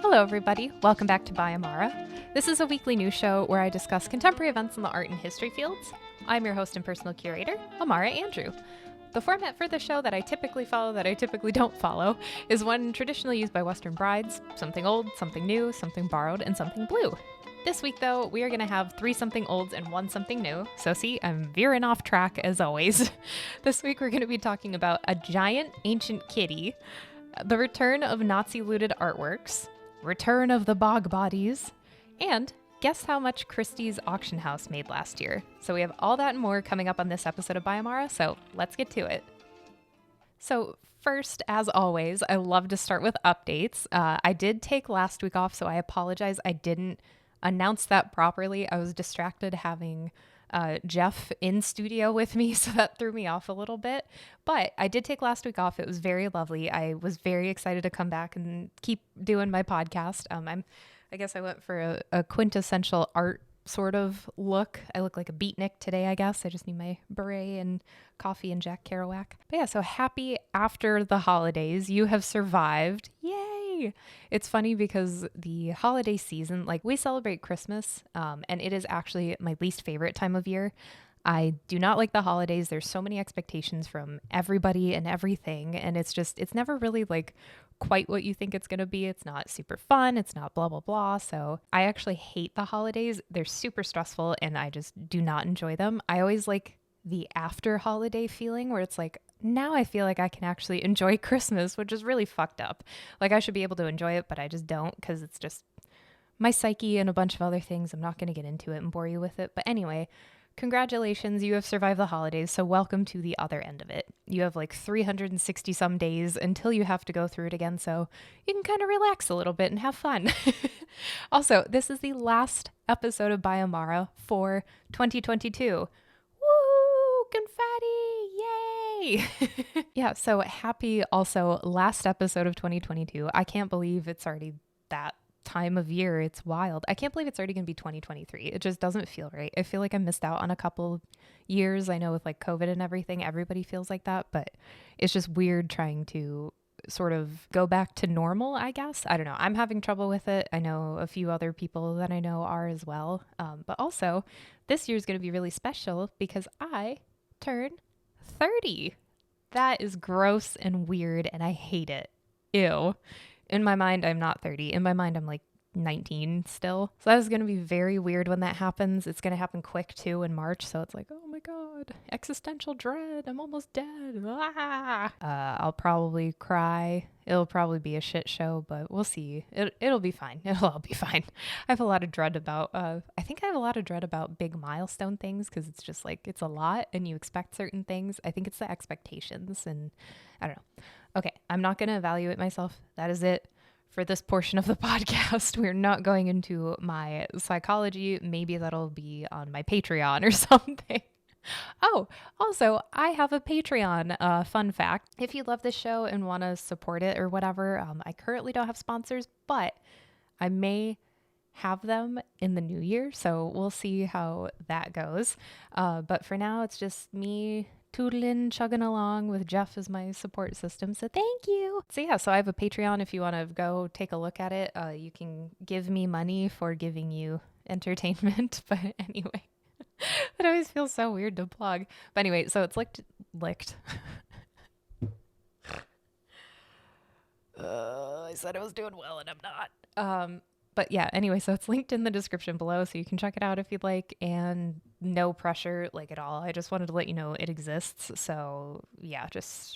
Hello, everybody. Welcome back to By Amara. This is a weekly news show where I discuss contemporary events in the art and history fields. I'm your host and personal curator, Amara Andrew. The format for the show that I typically follow, that I typically don't follow, is one traditionally used by Western brides: something old, something new, something borrowed, and something blue. This week, though, we are going to have 3 something olds and 1 something new. So see, I'm veering off track as always. This week, we're going to be talking about a giant ancient kitty, the return of Nazi-looted artworks, return of the bog bodies, and guess how much Christie's auction house made last year. So we have all that and more coming up on this episode of By Amara, so let's get to it. So first, as always, I love to start with updates. I did take last week off, so I apologize. I didn't announce that properly. I was distracted having Jeff in studio with me, so that threw me off a little bit. But I did take last week off. It was very lovely. I was very excited to come back and keep doing my podcast. I guess I went for a quintessential art sort of look. I look like a beatnik today, I guess. I just need my beret and coffee and Jack Kerouac. But yeah, so happy after the holidays. You have survived. Yay! It's funny because the holiday season, like we celebrate Christmas, and it is actually my least favorite time of year. I do not like the holidays. There's so many expectations from everybody and everything. And it's never really like quite what you think it's going to be. It's not super fun. It's not blah, blah, blah. So I actually hate the holidays. They're super stressful and I just do not enjoy them. I always like the after holiday feeling where it's like, now I feel like I can actually enjoy Christmas, which is really fucked up. Like I should be able to enjoy it, but I just don't because it's just my psyche and a bunch of other things. I'm not going to get into it and bore you with it. But anyway, congratulations, you have survived the holidays, so welcome to the other end of it. You have like 360 some days until you have to go through it again, so you can kind of relax a little bit and have fun. Also, this is the last episode of By Amara for 2022. Woo! Confetti! Yay! Yeah, so happy also last episode of 2022. I can't believe it's already that time of year. It's wild. I can't believe it's already gonna be 2023. It just doesn't feel right. I feel like I missed out on a couple years. I know with like COVID and everything, everybody feels like that, but it's just weird trying to sort of go back to normal, I guess. I don't know. I'm having trouble with it. I know a few other people that I know are as well. But also, this year's gonna be really special because I turn 30. That is gross and weird, and I hate it. Ew. In my mind, I'm not 30. In my mind, I'm like 19 still. So that is going to be very weird when that happens. It's going to happen quick too in March. So it's like, oh my God, existential dread. I'm almost dead. Ah! I'll probably cry. It'll probably be a shit show, but we'll see. It'll be fine. It'll all be fine. I have a lot of dread about, I think I have a lot of dread about big milestone things because it's just like, it's a lot and you expect certain things. I think it's the expectations and I don't know. Okay, I'm not going to evaluate myself. That is it for this portion of the podcast. We're not going into my psychology. Maybe that'll be on my Patreon or something. Oh, also, I have a Patreon. Fun fact. If you love this show and want to support it or whatever, I currently don't have sponsors, but I may have them in the new year. So we'll see how that goes. But for now, it's just me tootling, chugging along with Jeff as my support system. So thank you. So yeah, so I have a Patreon. If you want to go take a look at it, you can give me money for giving you entertainment. But anyway, it always feels so weird to plug. But anyway, so it's licked. I said I was doing well and I'm not. But yeah, anyway, so it's linked in the description below, so you can check it out if you'd like, and no pressure, like at all. I just wanted to let you know it exists. So yeah, just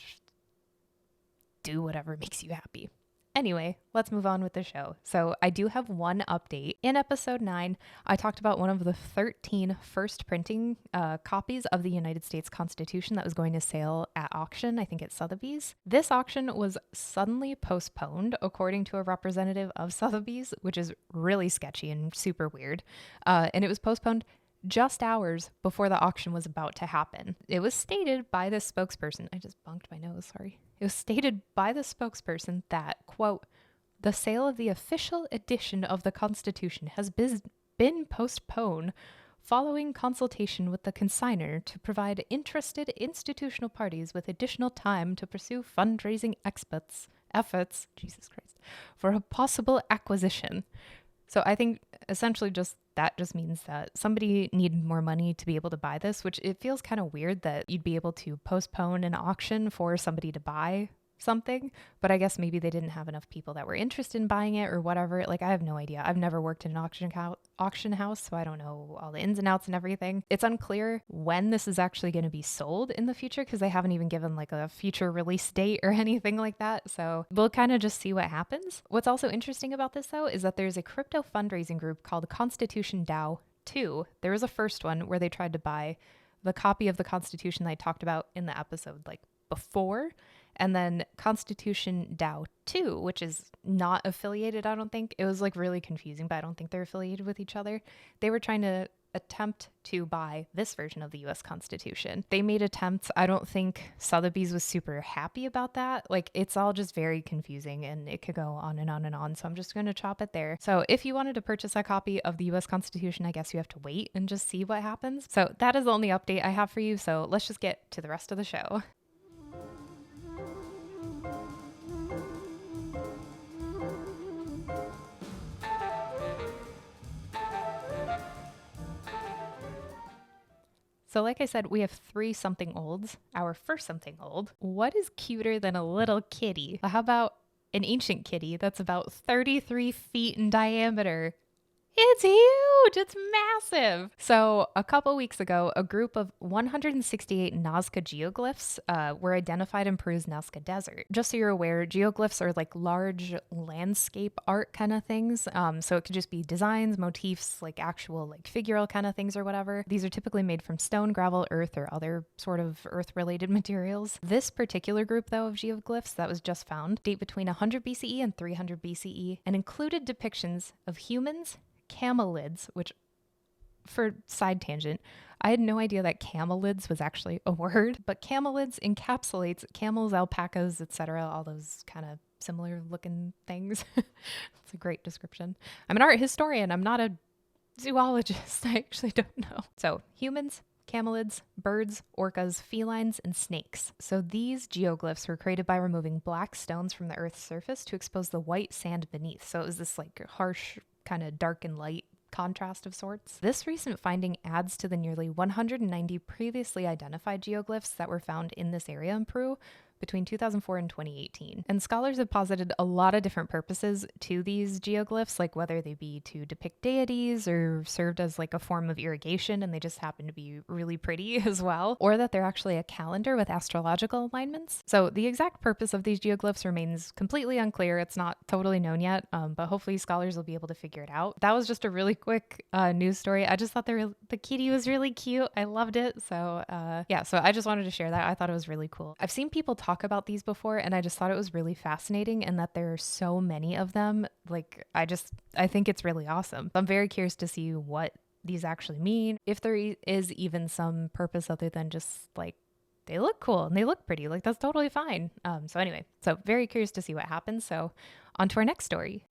do whatever makes you happy. Anyway, let's move on with the show. So I do have one update. In episode 9, I talked about one of the 13 first printing copies of the United States Constitution that was going to sale at auction, I think at Sotheby's. This auction was suddenly postponed, according to a representative of Sotheby's, which is really sketchy and super weird. And it was postponed just hours before the auction was about to happen. It was stated by the spokesperson. I just bunked my nose, sorry. It was stated by the spokesperson that, quote, the sale of the official edition of the Constitution has been postponed following consultation with the consignor to provide interested institutional parties with additional time to pursue fundraising efforts, Jesus Christ, for a possible acquisition. So I think essentially that just means that somebody needed more money to be able to buy this, which it feels kind of weird that you'd be able to postpone an auction for somebody to buy something, but I guess maybe they didn't have enough people that were interested in buying it or whatever. Like, I have no idea. I've never worked in an auction house, so I don't know all the ins and outs and everything. It's unclear when this is actually going to be sold in the future because they haven't even given like a future release date or anything like that. So we'll kind of just see what happens. What's also interesting about this though is that there's a crypto fundraising group called Constitution DAO 2. There was a first one where they tried to buy the copy of the Constitution that I talked about in the episode like before. And then Constitution DAO 2, which is not affiliated, I don't think. It was like really confusing, but I don't think they're affiliated with each other. They were trying to attempt to buy this version of the US Constitution. They made attempts. I don't think Sotheby's was super happy about that. Like, it's all just very confusing and it could go on and on and on. So I'm just going to chop it there. So if you wanted to purchase a copy of the US Constitution, I guess you have to wait and just see what happens. So that is the only update I have for you. So let's just get to the rest of the show. So like I said, we have 3 something olds. Our first something old. What is cuter than a little kitty? How about an ancient kitty that's about 33 feet in diameter? It's huge. It's massive. So a couple weeks ago, a group of 168 Nazca geoglyphs were identified in Peru's Nazca Desert. Just so you're aware, geoglyphs are like large landscape art kind of things. So it could just be designs, motifs, like actual like figural kind of things or whatever. These are typically made from stone, gravel, earth, or other sort of earth-related materials. This particular group, though, of geoglyphs that was just found date between 100 BCE and 300 BCE and included depictions of humans, camelids, which, for side tangent, I had no idea that camelids was actually a word, but camelids encapsulates camels, alpacas, etc., all those kind of similar looking things. It's a great description. I'm an art historian. I'm not a zoologist. I actually don't know. So humans, camelids, birds, orcas, felines, and snakes. So these geoglyphs were created by removing black stones from the Earth's surface to expose the white sand beneath. So it was this like harsh, kind of dark and light contrast of sorts. This recent finding adds to the nearly 190 previously identified geoglyphs that were found in this area in Peru between 2004 and 2018. And scholars have posited a lot of different purposes to these geoglyphs, like whether they be to depict deities or served as like a form of irrigation and they just happen to be really pretty as well, or that they're actually a calendar with astrological alignments. So the exact purpose of these geoglyphs remains completely unclear. It's not totally known yet, but hopefully scholars will be able to figure it out. That was just a really quick news story. I just thought the kitty was really cute. I loved it. So yeah, so I just wanted to share that. I thought it was really cool. I've seen people talk about these before and I just thought it was really fascinating and that there are so many of them. Like, I think it's really awesome. I'm very curious to see what these actually mean, if there is even some purpose other than just like they look cool and they look pretty. Like, that's totally fine. So anyway, so very curious to see what happens. So on to our next story.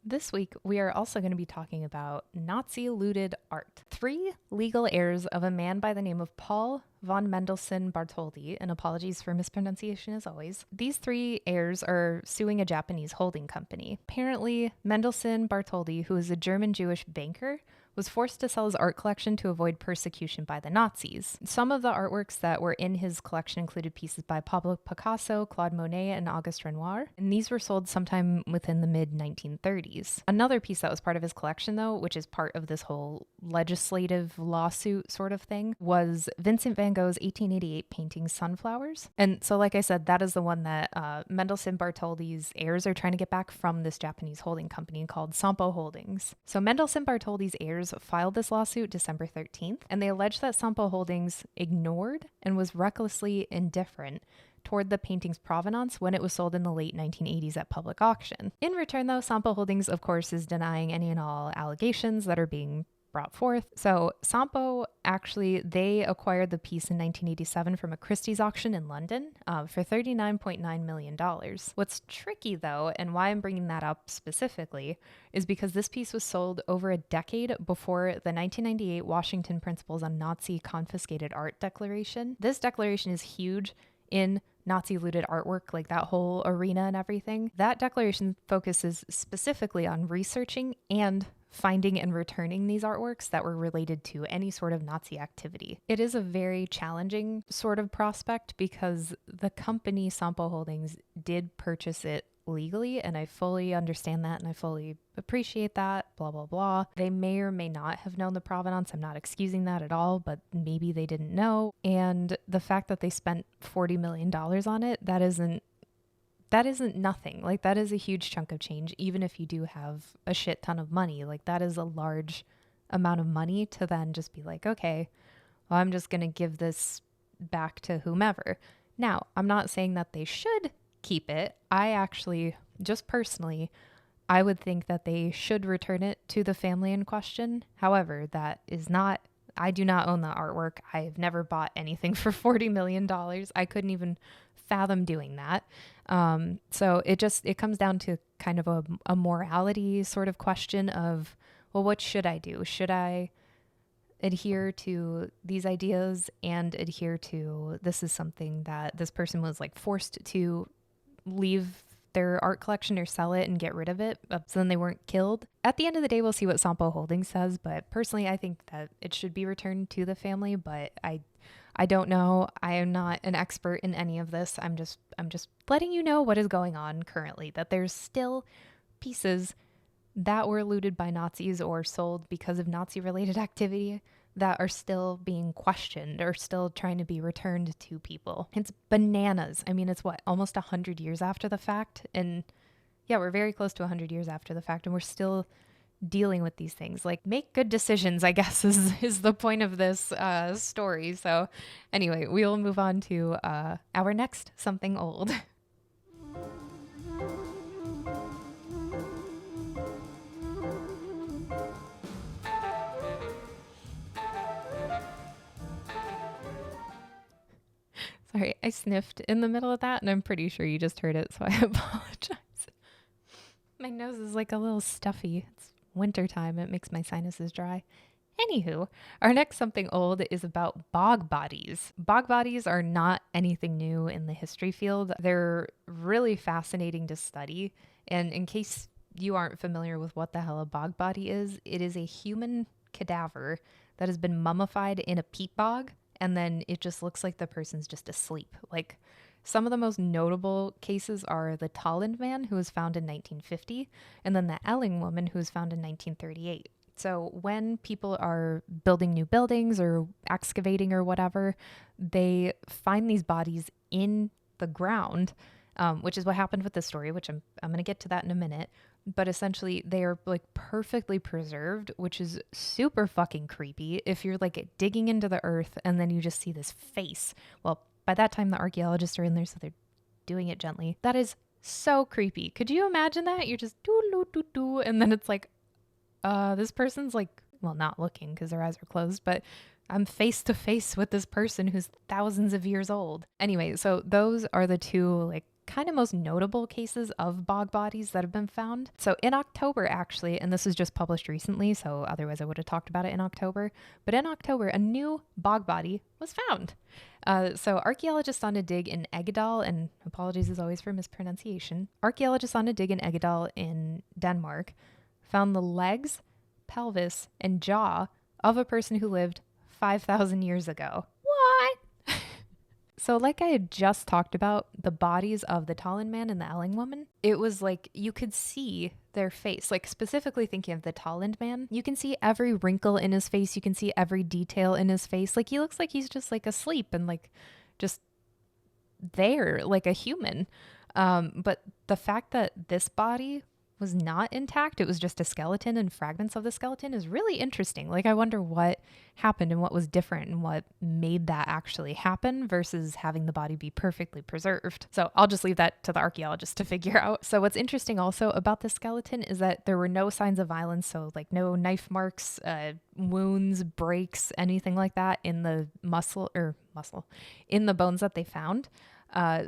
This week, we are also going to be talking about Nazi-looted art. 3 legal heirs of a man by the name of Paul von Mendelssohn Bartholdy, and apologies for mispronunciation as always. These 3 heirs are suing a Japanese holding company. Apparently, Mendelssohn Bartholdy, who is a German Jewish banker, was forced to sell his art collection to avoid persecution by the Nazis. Some of the artworks that were in his collection included pieces by Pablo Picasso, Claude Monet, and Auguste Renoir, and these were sold sometime within the mid-1930s. Another piece that was part of his collection, though, which is part of this whole legislative lawsuit sort of thing, was Vincent van Gogh's 1888 painting Sunflowers. And so, like I said, that is the one that Mendelssohn Bartholdy's heirs are trying to get back from this Japanese holding company called Sampo Holdings. So Mendelssohn Bartholdy's heirs filed this lawsuit December 13th, and they alleged that Sampo Holdings ignored and was recklessly indifferent toward the painting's provenance when it was sold in the late 1980s at public auction. In return, though, Sampo Holdings, of course, is denying any and all allegations that are being brought forth. So Sampo, actually, they acquired the piece in 1987 from a Christie's auction in London for $39.9 million. What's tricky, though, and why I'm bringing that up specifically, is because this piece was sold over a decade before the 1998 Washington Principles on Nazi Confiscated Art Declaration. This declaration is huge in Nazi looted artwork, like that whole arena and everything. That declaration focuses specifically on researching and finding and returning these artworks that were related to any sort of Nazi activity. It is a very challenging sort of prospect because the company Sampo Holdings did purchase it legally, and I fully understand that and I fully appreciate that, blah, blah, blah. They may or may not have known the provenance. I'm not excusing that at all, but maybe they didn't know. And the fact that they spent $40 million on it, that isn't nothing. Like, that is a huge chunk of change, even if you do have a shit ton of money. Like, that is a large amount of money to then just be like, okay, well, I'm just going to give this back to whomever. Now, I'm not saying that they should keep it. I actually, just personally, I would think that they should return it to the family in question. However, that is not, I do not own the artwork. I have never bought anything for $40 million. I couldn't even fathom doing that. So it comes down to kind of a morality sort of question of, well, what should I do? Should I adhere to these ideas and adhere to, this is something that this person was like forced to leave their art collection or sell it and get rid of it so then they weren't killed? At the end of the day, we'll see what Sampo Holdings says, but personally, I think that it should be returned to the family, but I don't know. I am not an expert in any of this. I'm just letting you know what is going on currently, that there's still pieces that were looted by Nazis or sold because of Nazi-related activity that are still being questioned or still trying to be returned to people. It's bananas. I mean, it's what, almost 100 years after the fact? And yeah, we're very close to 100 years after the fact, and we're still dealing with these things. Like, make good decisions, I guess, is the point of this story. So anyway, we will move on to our next something old. Sorry, I sniffed in the middle of that, and I'm pretty sure you just heard it, so I apologize. My nose is like a little stuffy. It's wintertime. It makes my sinuses dry. Anywho, our next something old is about bog bodies. Bog bodies are not anything new in the history field. They're really fascinating to study. And in case you aren't familiar with what the hell a bog body is, it is a human cadaver that has been mummified in a peat bog, and then it just looks like the person's just asleep. Like, some of the most notable cases are the Tolland man, who was found in 1950, and then the Elling woman, who was found in 1938. So when people are building new buildings or excavating or whatever, they find these bodies in the ground, which is what happened with this story, which I'm going to get to that in a minute. But essentially, they are like perfectly preserved, which is super fucking creepy. If you're like digging into the earth and then you just see this face, well, by that time, the archaeologists are in there, so they're doing it gently. That is so creepy. Could you imagine that? You're just do, and then it's like, this person's like, well, not looking because their eyes are closed, but I'm face to face with this person who's thousands of years old. Anyway, so those are the two like kind of most notable cases of bog bodies that have been found. So in October, actually, and this was just published recently, so otherwise I would have talked about it in October, but in October, a new bog body was found. So archaeologists on a dig in Eggedal, and apologies as always for mispronunciation, archaeologists on a dig in Eggedal in Denmark found the legs, pelvis, and jaw of a person who lived 5,000 years ago. What? So like I had just talked about, the bodies of the Tolland man and the Elling woman, it was like you could see their face, like specifically thinking of the Tolland man, you can see every wrinkle in his face. You can see every detail in his face. Like he looks like he's just like asleep and like just there like a human. But the fact that this body was not intact. It was just a skeleton and fragments of the skeleton is really interesting. Like, I wonder what happened and what was different and what made that actually happen versus having the body be perfectly preserved. So I'll just leave that to the archaeologist to figure out. So what's interesting also about the skeleton is that there were no signs of violence. So like no knife marks, wounds, breaks, anything like that in the in the bones that they found.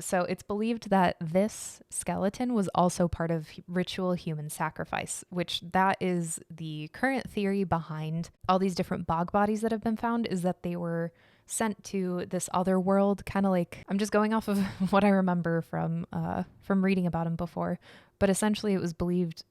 So it's believed that this skeleton was also part of ritual human sacrifice, which that is the current theory behind all these different bog bodies that have been found, is that they were sent to this other world, kind of like, I'm just going off of what I remember from reading about him before, but essentially it was believed,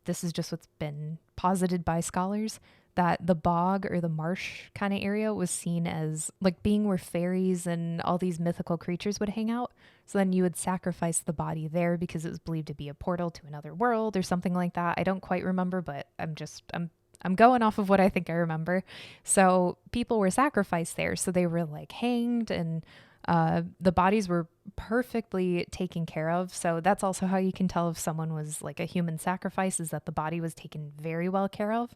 this is just what's been posited by scholars, that the bog or the marsh kind of area was seen as like being where fairies and all these mythical creatures would hang out. So then you would sacrifice the body there because it was believed to be a portal to another world or something like that. I don't quite remember, but I'm going off of what I think I remember. So people were sacrificed there. So they were like hanged, and the bodies were perfectly taken care of. So that's also how you can tell if someone was like a human sacrifice, is that the body was taken very well care of.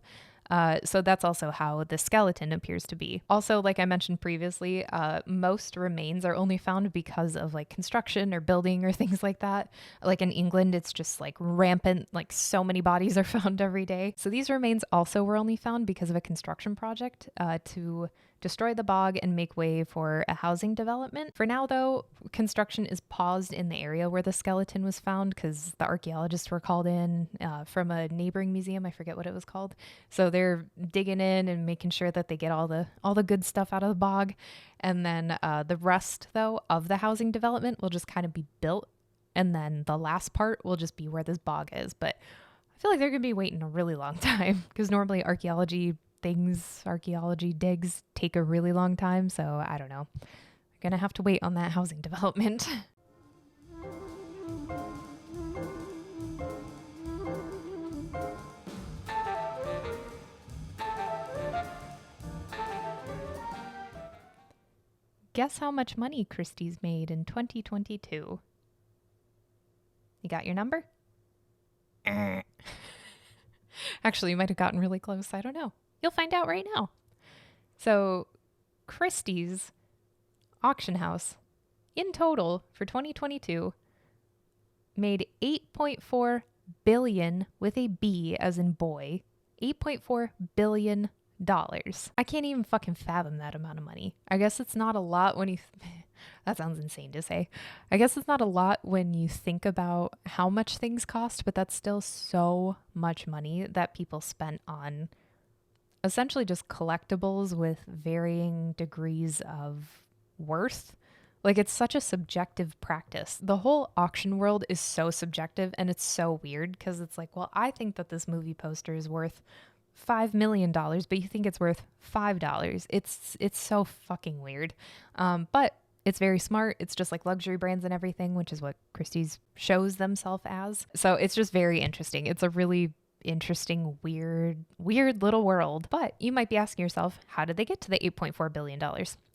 So that's also how the skeleton appears to be. Also, like I mentioned previously, most remains are only found because of like construction or building or things like that. Like in England, it's just like rampant, like so many bodies are found every day. So these remains also were only found because of a construction project to destroy the bog and make way for a housing development. For now, though, construction is paused in the area where the skeleton was found because the archaeologists were called in from a neighboring museum. I forget what it was called. So they're digging in and making sure that they get all the good stuff out of the bog. And then the rest, though, of the housing development will just kind of be built. And then the last part will just be where this bog is. But I feel like they're going to be waiting a really long time because normally archaeology digs take a really long time. So I don't know. I'm going to have to wait on that housing development. Guess how much money Christie's made in 2022? You got your number? Actually, you might have gotten really close. I don't know. You'll find out right now. So, Christie's auction house in total for 2022 made 8.4 billion with a B as in boy, $8.4 billion. I can't even fucking fathom that amount of money. I guess it's not a lot when you that sounds insane to say. I guess it's not a lot when you think about how much things cost, but that's still so much money that people spent on essentially just collectibles with varying degrees of worth. Like, it's such a subjective practice. The whole auction world is so subjective, and it's so weird because it's like, well, I think that this movie poster is worth $5 million, but you think it's worth $5. It's so fucking weird. But it's very smart. It's just like luxury brands and everything, which is what Christie's shows themselves as. So it's just very interesting. It's a really interesting, weird little world. But you might be asking yourself, how did they get to the $8.4 billion?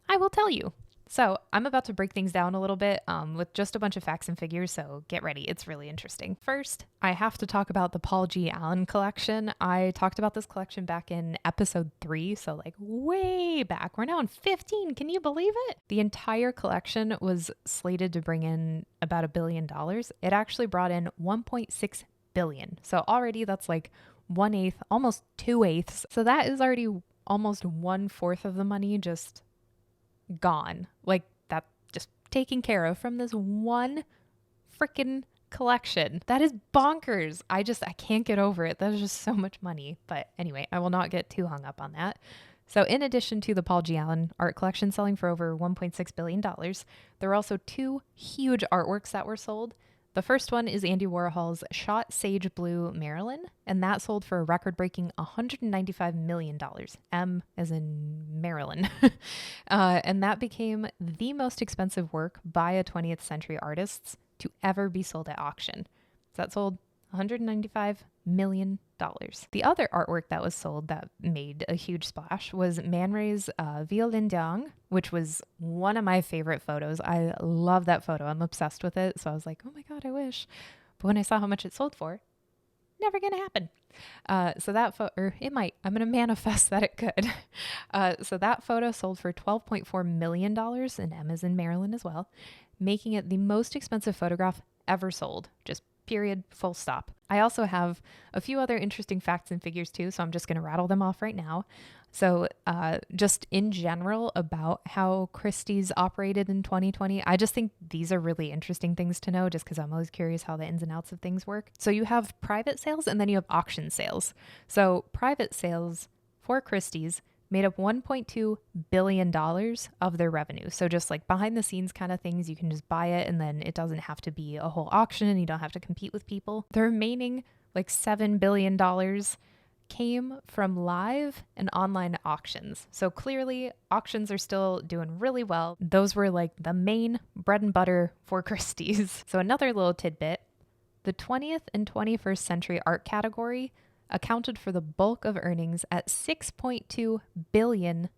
I will tell you. So I'm about to break things down a little bit with just a bunch of facts and figures, so get ready. It's really interesting. First, I have to talk about the Paul G. Allen collection. I talked about this collection back in episode 3, so like way back. We're now in 15. Can you believe it? The entire collection was slated to bring in about $1 billion. It actually brought in 1.6 billion. So already that's like 1/8, almost 2/8. So that is already almost 1/4 of the money just gone. Like, that just taken care of from this one freaking collection. That is bonkers. I can't get over it. That is just so much money. But anyway, I will not get too hung up on that. So in addition to the Paul G. Allen art collection selling for over $1.6 billion, there were also 2 huge artworks that were sold. The first one is Andy Warhol's Shot Sage Blue Marilyn, and that sold for a record-breaking $195 million. M as in Marilyn. And that became the most expensive work by a 20th century artist to ever be sold at auction. So that sold $195 million. The other artwork that was sold that made a huge splash was Man Ray's Violin Dong, which was one of my favorite photos. I love that photo. I'm obsessed with it. So I was like, oh my God, I wish. But when I saw how much it sold for, never going to happen. So that or it might. I'm going to manifest that it could. So that photo sold for $12.4 million, and Emma's in Maryland as well, making it the most expensive photograph ever sold. Just period, full stop. I also have a few other interesting facts and figures too, so I'm just going to rattle them off right now. So just in general about how Christie's operated in 2020, I just think these are really interesting things to know just because I'm always curious how the ins and outs of things work. So you have private sales and then you have auction sales. So private sales for Christie's made up $1.2 billion of their revenue. So just like behind the scenes kind of things, you can just buy it and then it doesn't have to be a whole auction and you don't have to compete with people. The remaining like $7 billion came from live and online auctions. So clearly auctions are still doing really well. Those were like the main bread and butter for Christie's. So another little tidbit, the 20th and 21st century art category accounted for the bulk of earnings at $6.2 billion.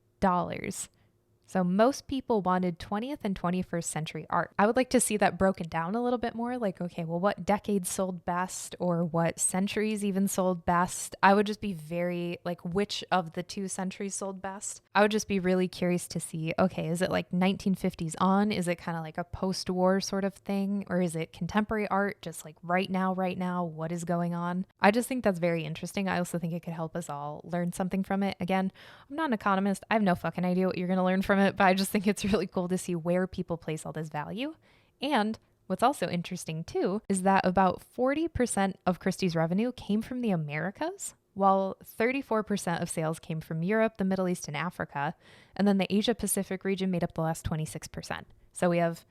So most people wanted 20th and 21st century art. I would like to see that broken down a little bit more. Like, okay, well, what decades sold best or what centuries even sold best? I would just be very like, which of the two centuries sold best? I would just be really curious to see, okay, is it like 1950s on? Is it kind of like a post-war sort of thing? Or is it contemporary art? Just like right now, what is going on? I just think that's very interesting. I also think it could help us all learn something from it. Again, I'm not an economist. I have no fucking idea what you're going to learn from it, but I just think it's really cool to see where people place all this value. And what's also interesting too is that about 40% of Christie's revenue came from the Americas, while 34% of sales came from Europe, the Middle East, and Africa. And then the Asia Pacific region made up the last 26%. So we have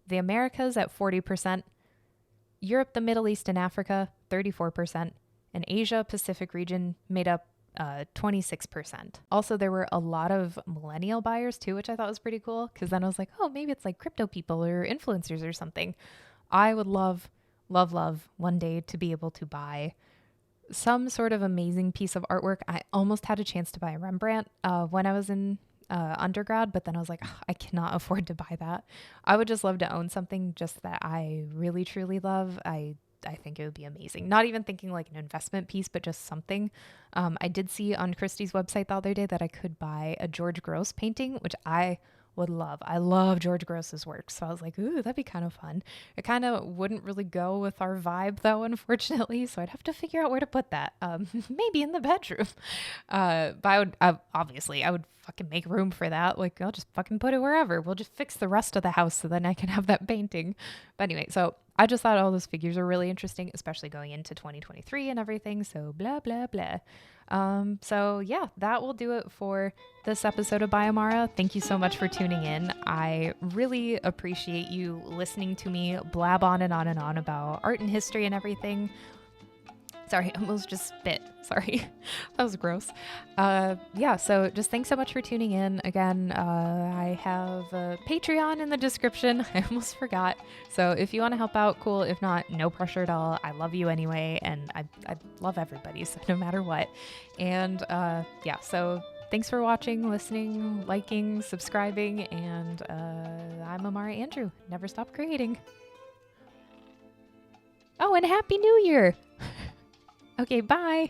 the Americas at 40%, Europe, the Middle East, and Africa, 34%, and Asia Pacific region made up 26%. Also, there were a lot of millennial buyers too, which I thought was pretty cool because then I was like, oh, maybe it's like crypto people or influencers or something. I would love one day to be able to buy some sort of amazing piece of artwork. I almost had a chance to buy a Rembrandt when I was in undergrad, but then I was like, I cannot afford to buy that. I would just love to own something just that I really truly love. I think it would be amazing. Not even thinking like an investment piece, but just something. I did see on Christie's website the other day that I could buy a George Gross painting, which I would love. I love George Gross's work. So I was like, ooh, that'd be kind of fun. It kind of wouldn't really go with our vibe though, unfortunately. So I'd have to figure out where to put that. Maybe in the bedroom. But I would fucking make room for that. Like I'll just fucking put it wherever. We'll just fix the rest of the house so then I can have that painting. But anyway, so I just thought all those figures are really interesting, especially going into 2023 and everything. So blah, blah, blah. So yeah, that will do it for this episode of Amara. Thank you so much for tuning in. I really appreciate you listening to me blab on and on and on about art and history and everything. Sorry, I almost just spit. Sorry. That was gross. Yeah, so just thanks so much for tuning in. Again, I have a Patreon in the description. I almost forgot. So if you want to help out, cool. If not, no pressure at all. I love you anyway, and I love everybody, so no matter what. And yeah, so thanks for watching, listening, liking, subscribing, and I'm Amara Andrew. Never stop creating. Oh, and Happy New Year! Okay, bye.